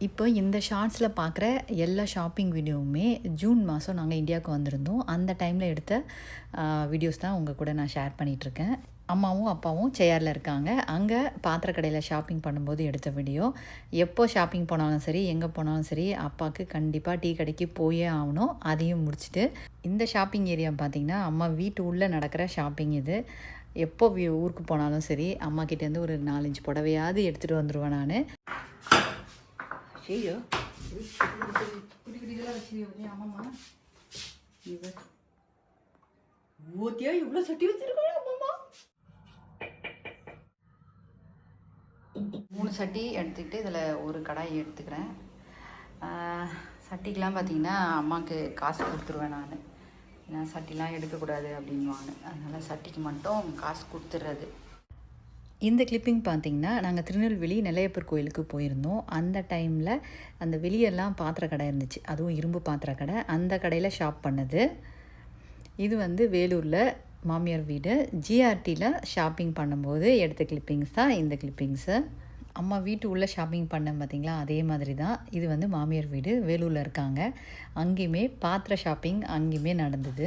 இப்போ இந்த ஷார்ட்ஸில் பார்க்குற எல்லா ஷாப்பிங் வீடியோவுமே ஜூன் மாதம் நாங்கள் இந்தியாவுக்கு வந்திருந்தோம். அந்த டைமில் எடுத்த வீடியோஸ் தான் உங்கள் கூட நான் ஷேர் பண்ணிகிட்ருக்கேன். அம்மாவும் அப்பாவும் சேரில் இருக்காங்க. அங்கே பாத்திர கடையில் ஷாப்பிங் பண்ணும்போது எடுத்த வீடியோ. எப்போ ஷாப்பிங் போனாலும் சரி, எங்கே போனாலும் சரி, அப்பாவுக்கு கண்டிப்பாக டீ கடைக்கு போயே ஆகணும். அதையும் முடிச்சுட்டு இந்த ஷாப்பிங் ஏரியா பார்த்திங்கன்னா அம்மா வீட்டு உள்ளே நடக்கிற ஷாப்பிங் இது. எப்போ ஊருக்கு போனாலும் சரி, அம்மா கிட்டேருந்து ஒரு 4-5 புடவையாவது எடுத்துகிட்டு வந்துடுவேன் நான். ஐயோ குட்டி குட்டி இதெல்லாம் வச்சு ஆமாம்மா ஊத்தியா இவ்வளோ சட்டி வச்சிருக்கோம் அம்மாம்மா. 3 சட்டி எடுத்துக்கிட்டு இதில் ஒரு கடாய் எடுத்துக்கிறேன். சட்டிக்கெலாம் பார்த்திங்கன்னா அம்மாவுக்கு காசு கொடுத்துருவேன் நான். ஏன்னா சட்டிலாம் எடுக்கக்கூடாது அப்படின்வாங்க. அதனால் சட்டிக்கு மட்டும் காசு கொடுத்துட்றது. இந்த கிளிப்பிங் பார்த்திங்கன்னா நாங்கள் திருநெல்வேலி நெல்லையப்பர் கோயிலுக்கு போயிருந்தோம். அந்த டைமில் அந்த வெளியெல்லாம் பாத்திர கடை இருந்துச்சு, அதுவும் இரும்பு பாத்திர கடை. அந்த கடையில் ஷாப் பண்ணது. இது வந்து வேலூரில் மாமியார் வீடு. ஜிஆர்டியில் ஷாப்பிங் பண்ணும்போது எடுத்த கிளிப்பிங்ஸ் தான் இந்த கிளிப்பிங்ஸு. அம்மா வீட்டு உள்ளே ஷாப்பிங் பண்ணேன் பார்த்திங்களா, அதே மாதிரி தான். இது வந்து மாமியார் வீடு, வேலூரில் இருக்காங்க. அங்கேயுமே பாத்திர ஷாப்பிங் அங்கேயுமே நடந்தது.